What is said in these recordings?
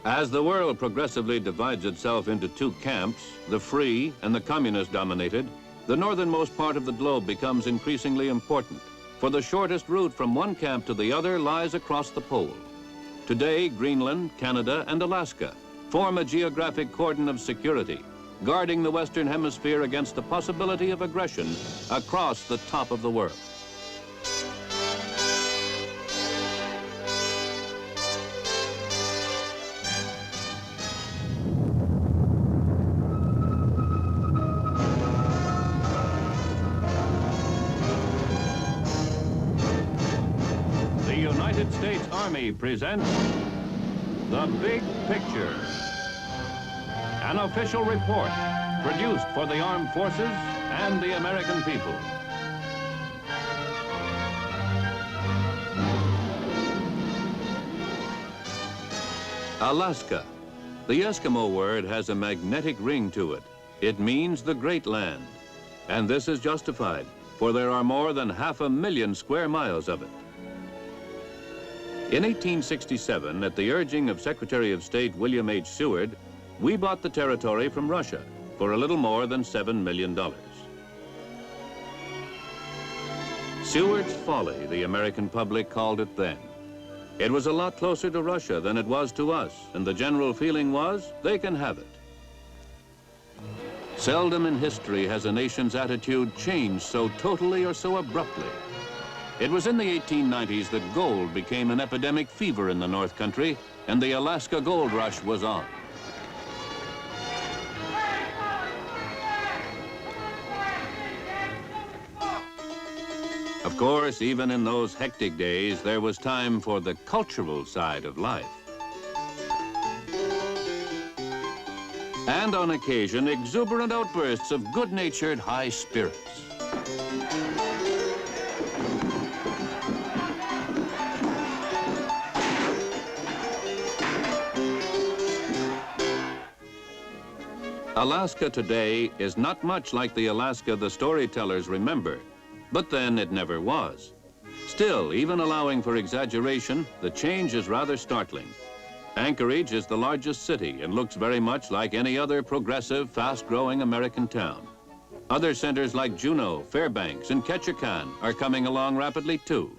As the world progressively divides itself into two camps, the free and the communist-dominated, the northernmost part of the globe becomes increasingly important, for the shortest route from one camp to the other lies across the pole. Today, Greenland, Canada, and Alaska form a geographic cordon of security, guarding the Western Hemisphere against the possibility of aggression across the top of the world. The United States Army presents The Big Picture, an official report produced for the armed forces and the American people. Alaska. The Eskimo word has a magnetic ring to it. It means the Great Land. And this is justified, for there are more than 500,000 square miles of it. In 1867, at the urging of Secretary of State William H. Seward, we bought the territory from Russia for a little more than $7 million. Seward's Folly, the American public called it then. It was a lot closer to Russia than it was to us, and the general feeling was, they can have it. Seldom in history has a nation's attitude changed so totally or so abruptly. It was in the 1890s that gold became an epidemic fever in the North Country, and the Alaska gold rush was on. Of course, even in those hectic days, there was time for the cultural side of life. And on occasion, exuberant outbursts of good-natured high spirits. Alaska today is not much like the Alaska the storytellers remember, but then it never was. Still, even allowing for exaggeration, the change is rather startling. Anchorage is the largest city and looks very much like any other progressive, fast-growing American town. Other centers like Juneau, Fairbanks, and Ketchikan are coming along rapidly too.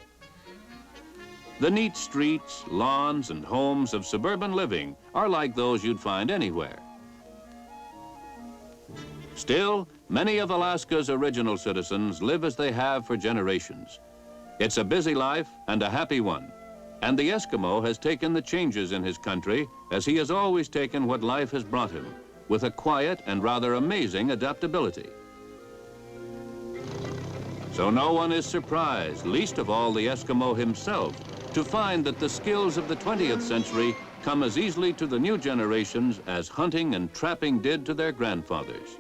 The neat streets, lawns, and homes of suburban living are like those you'd find anywhere. Still, many of Alaska's original citizens live as they have for generations. It's a busy life and a happy one, and the Eskimo has taken the changes in his country as he has always taken what life has brought him, with a quiet and rather amazing adaptability. So no one is surprised, least of all the Eskimo himself, to find that the skills of the 20th century come as easily to the new generations as hunting and trapping did to their grandfathers.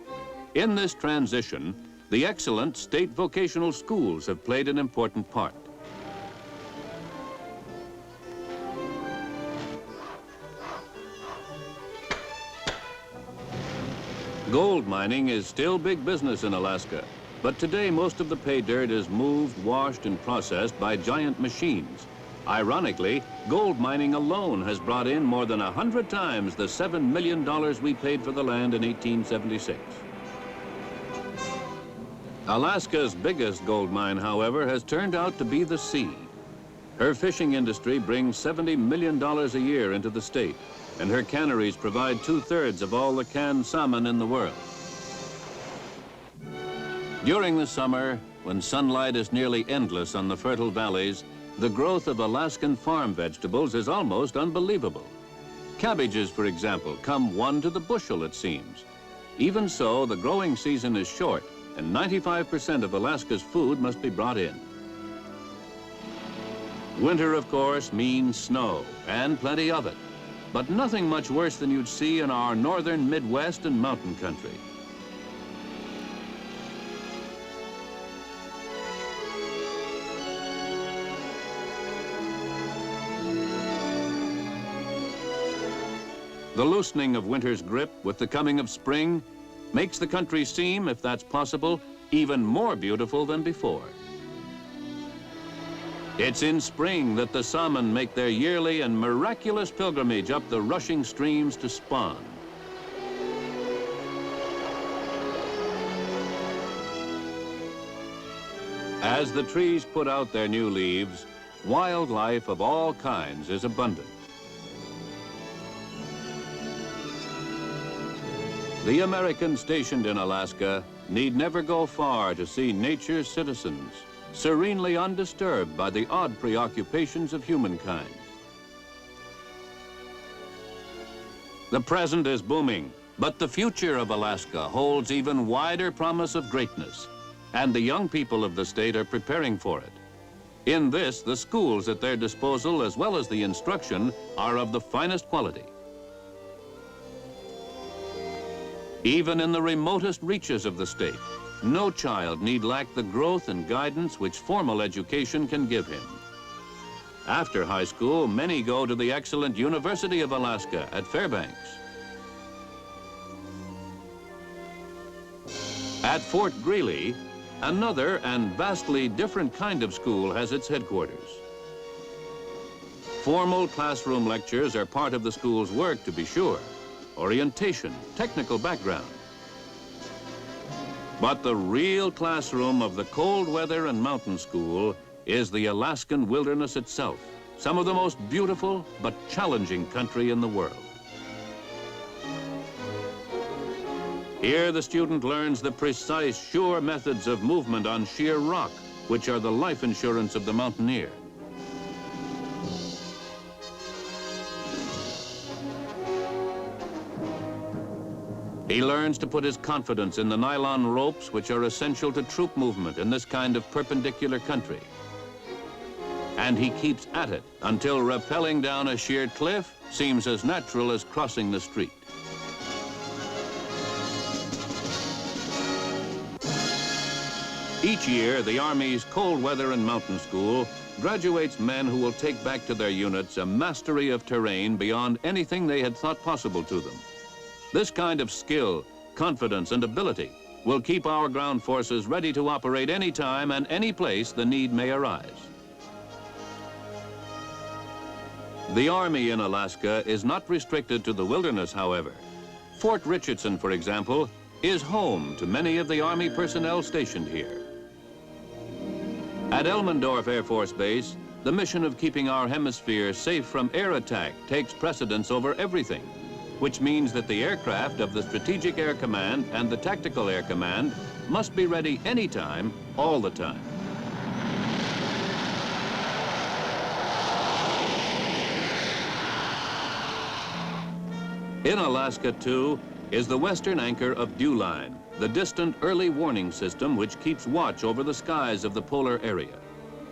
In this transition, the excellent state vocational schools have played an important part. Gold mining is still big business in Alaska, but today most of the pay dirt is moved, washed, and processed by giant machines. Ironically, gold mining alone has brought in more than 100 times the $7 million we paid for the land in 1876. Alaska's biggest gold mine, however, has turned out to be the sea. Her fishing industry brings $70 million a year into the state, and her canneries provide 2/3 of all the canned salmon in the world. During the summer, when sunlight is nearly endless on the fertile valleys, the growth of Alaskan farm vegetables is almost unbelievable. Cabbages, for example, come one to the bushel, it seems. Even so, the growing season is short, and 95% of Alaska's food must be brought in. Winter, of course, means snow, and plenty of it, but nothing much worse than you'd see in our northern Midwest and mountain country. The loosening of winter's grip with the coming of spring makes the country seem, if that's possible, even more beautiful than before. It's in spring that the salmon make their yearly and miraculous pilgrimage up the rushing streams to spawn. As the trees put out their new leaves, wildlife of all kinds is abundant. The Americans stationed in Alaska need never go far to see nature's citizens, serenely undisturbed by the odd preoccupations of humankind. The present is booming, but the future of Alaska holds even wider promise of greatness, and the young people of the state are preparing for it. In this, the schools at their disposal, as well as the instruction, are of the finest quality. Even in the remotest reaches of the state, no child need lack the growth and guidance which formal education can give him. After high school, many go to the excellent University of Alaska at Fairbanks. At Fort Greely, another and vastly different kind of school has its headquarters. Formal classroom lectures are part of the school's work, to be sure. Orientation, technical background. But the real classroom of the cold weather and mountain school is the Alaskan wilderness itself, some of the most beautiful but challenging country in the world. Here the student learns the precise, sure methods of movement on sheer rock, which are the life insurance of the mountaineer. He learns to put his confidence in the nylon ropes which are essential to troop movement in this kind of perpendicular country. And he keeps at it until rappelling down a sheer cliff seems as natural as crossing the street. Each year, the Army's Cold Weather and Mountain School graduates men who will take back to their units a mastery of terrain beyond anything they had thought possible to them. This kind of skill, confidence, and ability will keep our ground forces ready to operate any time and any place the need may arise. The Army in Alaska is not restricted to the wilderness, however. Fort Richardson, for example, is home to many of the Army personnel stationed here. At Elmendorf Air Force Base, the mission of keeping our hemisphere safe from air attack takes precedence over everything, which means that the aircraft of the Strategic Air Command and the Tactical Air Command must be ready anytime, all the time. In Alaska, too, is the western anchor of Dew Line, the distant early warning system which keeps watch over the skies of the polar area.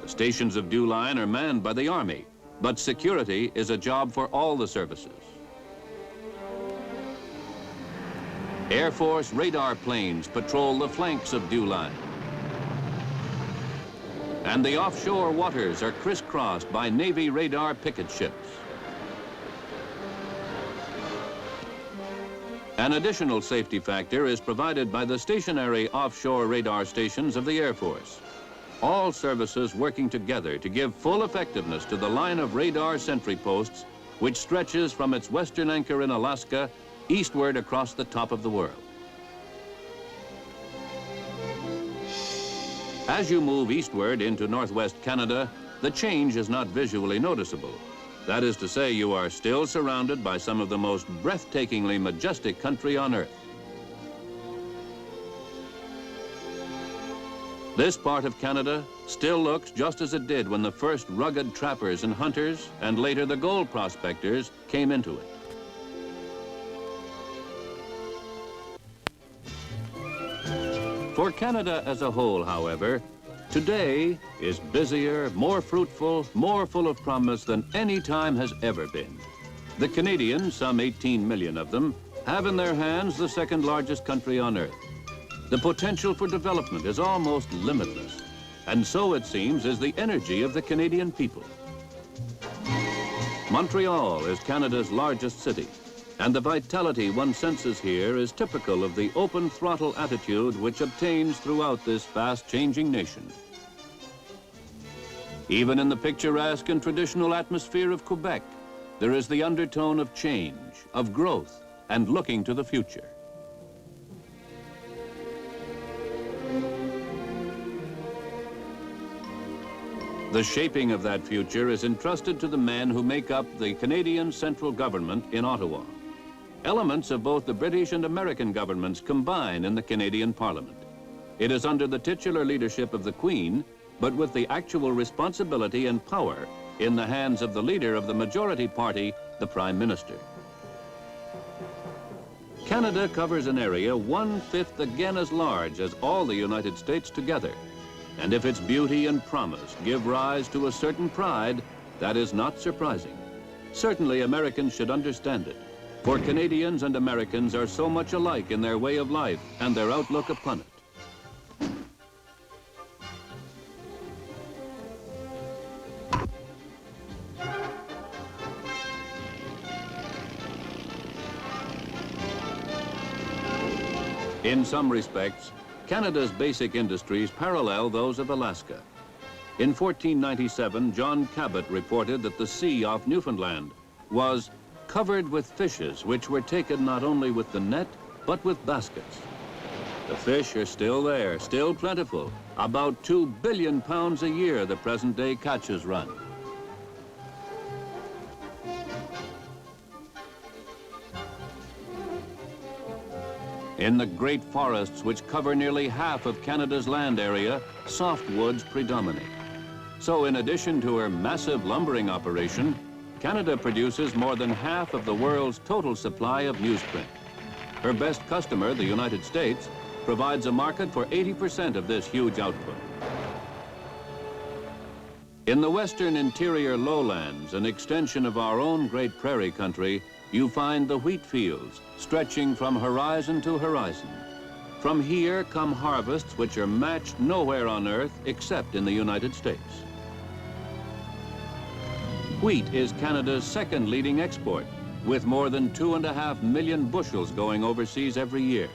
The stations of Dew Line are manned by the Army, but security is a job for all the services. Air Force radar planes patrol the flanks of Dew Line. And the offshore waters are crisscrossed by Navy radar picket ships. An additional safety factor is provided by the stationary offshore radar stations of the Air Force. All services working together to give full effectiveness to the line of radar sentry posts, which stretches from its western anchor in Alaska eastward across the top of the world. As you move eastward into northwest Canada, the change is not visually noticeable. That is to say, you are still surrounded by some of the most breathtakingly majestic country on Earth. This part of Canada still looks just as it did when the first rugged trappers and hunters, and later the gold prospectors, came into it. For Canada as a whole, however, today is busier, more fruitful, more full of promise than any time has ever been. The Canadians, some 18 million of them, have in their hands the second largest country on Earth. The potential for development is almost limitless, and so it seems is the energy of the Canadian people. Montreal is Canada's largest city, and the vitality one senses here is typical of the open throttle attitude which obtains throughout this fast-changing nation. Even in the picturesque and traditional atmosphere of Quebec, there is the undertone of change, of growth, and looking to the future. The shaping of that future is entrusted to the men who make up the Canadian central government in Ottawa. Elements of both the British and American governments combine in the Canadian Parliament. It is under the titular leadership of the Queen, but with the actual responsibility and power in the hands of the leader of the majority party, the Prime Minister. Canada covers an area 1/5 again as large as all the United States together. And if its beauty and promise give rise to a certain pride, that is not surprising. Certainly Americans should understand it, for Canadians and Americans are so much alike in their way of life and their outlook upon it. In some respects, Canada's basic industries parallel those of Alaska. In 1497, John Cabot reported that the sea off Newfoundland was covered with fishes which were taken not only with the net, but with baskets. The fish are still there, still plentiful. About 2 billion pounds a year the present-day catches run. In the great forests which cover nearly half of Canada's land area, softwoods predominate. So in addition to her massive lumbering operation, Canada produces more than half of the world's total supply of newsprint. Her best customer, the United States, provides a market for 80% of this huge output. In the western interior lowlands, an extension of our own great prairie country, you find the wheat fields stretching from horizon to horizon. From here come harvests which are matched nowhere on earth except in the United States. Wheat is Canada's second leading export, with more than 2.5 million bushels going overseas every year.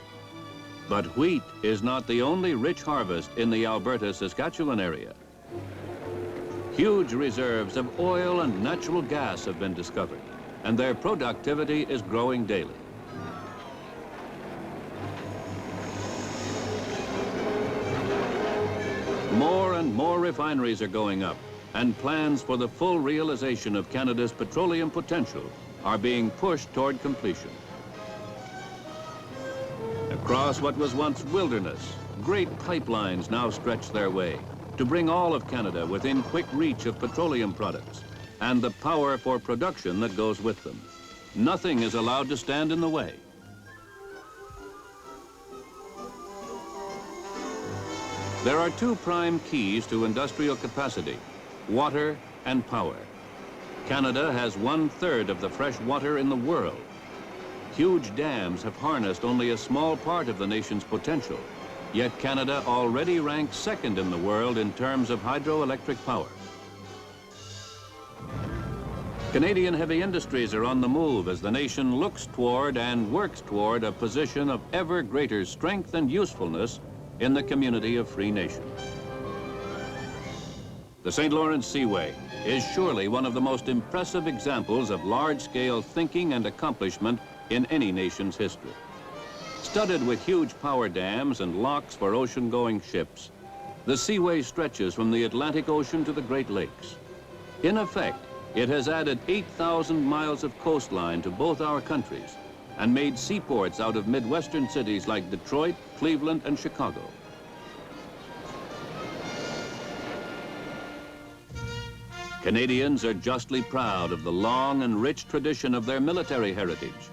But wheat is not the only rich harvest in the Alberta-Saskatchewan area. Huge reserves of oil and natural gas have been discovered, and their productivity is growing daily. More and more refineries are going up, and plans for the full realization of Canada's petroleum potential are being pushed toward completion. Across what was once wilderness, great pipelines now stretch their way to bring all of Canada within quick reach of petroleum products and the power for production that goes with them. Nothing is allowed to stand in the way. There are two prime keys to industrial capacity: water and power. Canada has 1/3 of the fresh water in the world. Huge dams have harnessed only a small part of the nation's potential, yet Canada already ranks second in the world in terms of hydroelectric power. Canadian heavy industries are on the move as the nation looks toward and works toward a position of ever greater strength and usefulness in the community of free nations. The St. Lawrence Seaway is surely one of the most impressive examples of large-scale thinking and accomplishment in any nation's history. Studded with huge power dams and locks for ocean-going ships, the Seaway stretches from the Atlantic Ocean to the Great Lakes. In effect, it has added 8,000 miles of coastline to both our countries and made seaports out of Midwestern cities like Detroit, Cleveland, and Chicago. Canadians are justly proud of the long and rich tradition of their military heritage.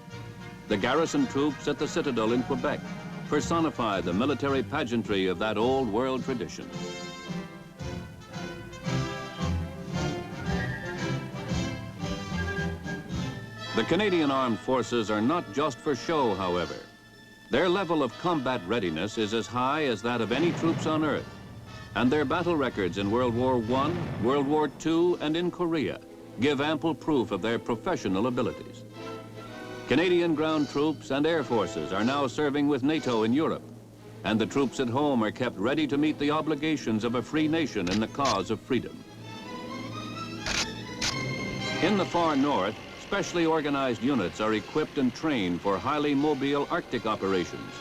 The garrison troops at the Citadel in Quebec personify the military pageantry of that old world tradition. The Canadian Armed Forces are not just for show, however. Their level of combat readiness is as high as that of any troops on Earth, and their battle records in World War I, World War II, and in Korea give ample proof of their professional abilities. Canadian ground troops and air forces are now serving with NATO in Europe, and the troops at home are kept ready to meet the obligations of a free nation in the cause of freedom. In the far north, specially organized units are equipped and trained for highly mobile Arctic operations,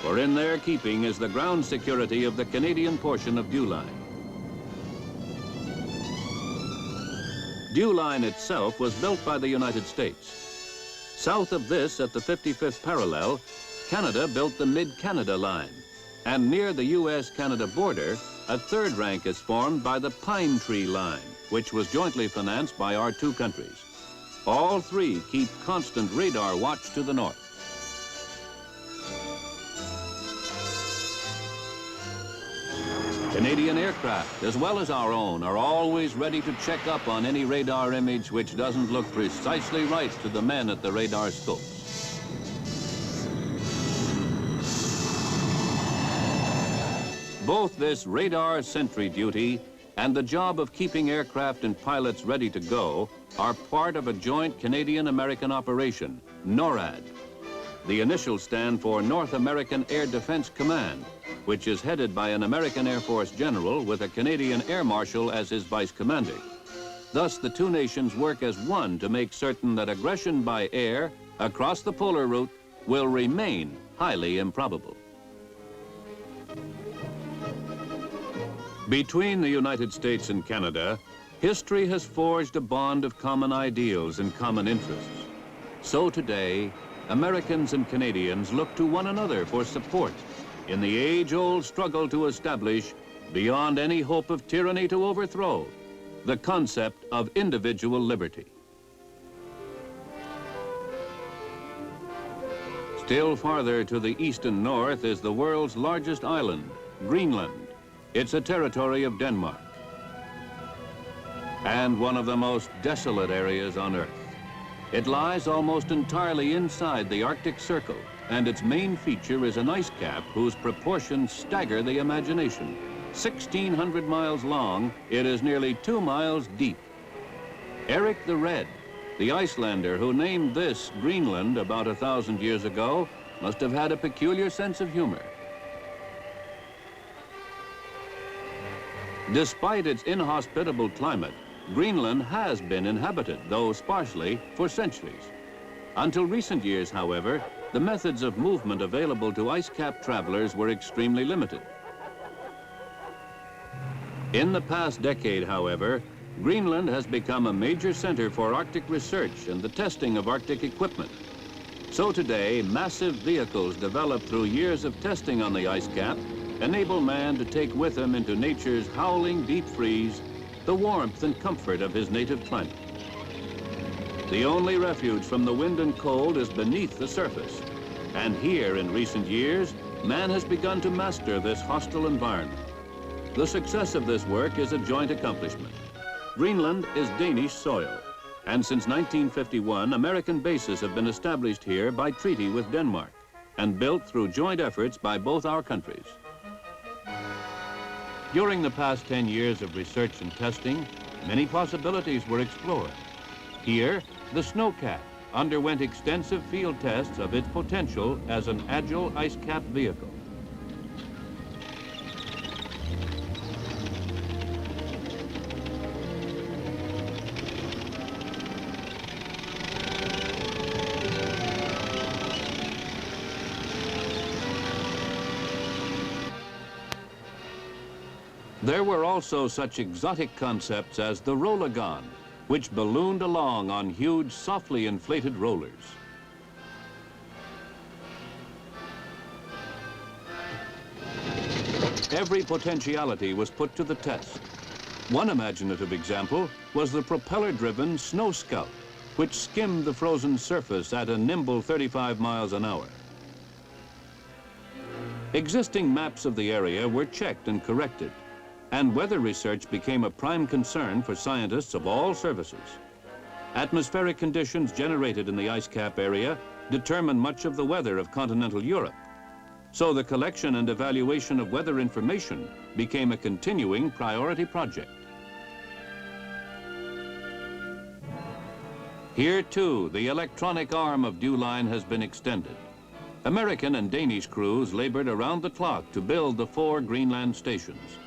for in their keeping is the ground security of the Canadian portion of Dew Line. Dew Line itself was built by the United States. South of this, at the 55th parallel, Canada built the Mid-Canada Line, and near the U.S.-Canada border, a third rank is formed by the Pine Tree Line, which was jointly financed by our two countries. All three keep constant radar watch to the north. Canadian aircraft, as well as our own, are always ready to check up on any radar image which doesn't look precisely right to the men at the radar scopes. Both this radar sentry duty and the job of keeping aircraft and pilots ready to go are part of a joint Canadian-American operation, NORAD. The initials stand for North American Air Defense Command, which is headed by an American Air Force general with a Canadian Air Marshal as his vice commander. Thus, the two nations work as one to make certain that aggression by air across the polar route will remain highly improbable. Between the United States and Canada, history has forged a bond of common ideals and common interests. So today, Americans and Canadians look to one another for support in the age-old struggle to establish, beyond any hope of tyranny to overthrow, the concept of individual liberty. Still farther to the east and north is the world's largest island, Greenland. It's a territory of Denmark, and one of the most desolate areas on Earth. It lies almost entirely inside the Arctic Circle, and its main feature is an ice cap whose proportions stagger the imagination. 1,600 miles long, it is nearly 2 miles deep. Eric the Red, the Icelander who named this Greenland about 1,000 years ago, must have had a peculiar sense of humor. Despite its inhospitable climate, Greenland has been inhabited, though sparsely, for centuries. Until recent years, however, the methods of movement available to ice-cap travelers were extremely limited. In the past decade, however, Greenland has become a major center for Arctic research and the testing of Arctic equipment. So today, massive vehicles developed through years of testing on the ice cap enable man to take with him into nature's howling deep freeze the warmth and comfort of his native climate. The only refuge from the wind and cold is beneath the surface. And here, in recent years, man has begun to master this hostile environment. The success of this work is a joint accomplishment. Greenland is Danish soil, and since 1951, American bases have been established here by treaty with Denmark and built through joint efforts by both our countries. During the past 10 years of research and testing, many possibilities were explored. Here, the snowcat underwent extensive field tests of its potential as an agile ice cap vehicle. There were also such exotic concepts as the rollagon, which ballooned along on huge, softly inflated rollers. Every potentiality was put to the test. One imaginative example was the propeller-driven Snow Scout, which skimmed the frozen surface at a nimble 35 miles an hour. Existing maps of the area were checked and corrected, and weather research became a prime concern for scientists of all services. Atmospheric conditions generated in the ice cap area determine much of the weather of continental Europe. So the collection and evaluation of weather information became a continuing priority project. Here too, the electronic arm of Dew Line has been extended. American and Danish crews labored around the clock to build the 4 Greenland stations.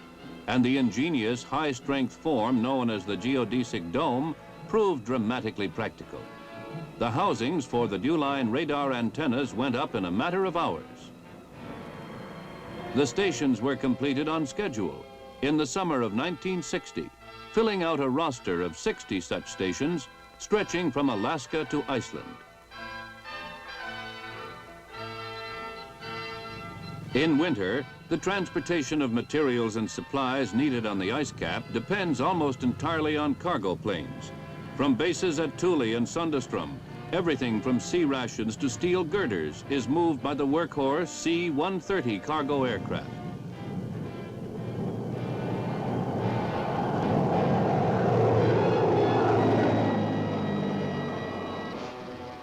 And the ingenious high-strength form known as the geodesic dome proved dramatically practical. The housings for the Dewline radar antennas went up in a matter of hours. The stations were completed on schedule in the summer of 1960, filling out a roster of 60 such stations stretching from Alaska to Iceland. In winter, the transportation of materials and supplies needed on the ice cap depends almost entirely on cargo planes. From bases at Thule and Sundström, everything from sea rations to steel girders is moved by the workhorse C-130 cargo aircraft.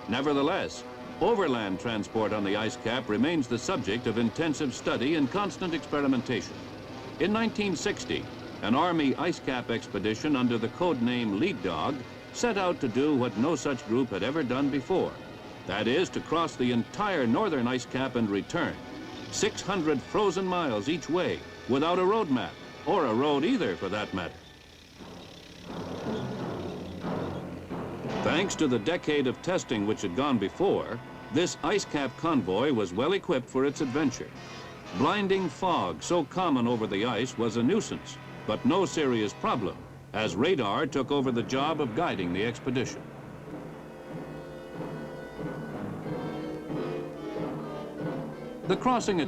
Nevertheless, overland transport on the ice cap remains the subject of intensive study and constant experimentation. In 1960, an Army ice cap expedition under the code name Lead Dog set out to do what no such group had ever done before. That is, to cross the entire northern ice cap and return, 600 frozen miles each way, without a road map, or a road either for that matter. Thanks to the decade of testing which had gone before, this ice cap convoy was well equipped for its adventure. Blinding fog so common over the ice was a nuisance, but no serious problem, as radar took over the job of guiding the expedition. The crossing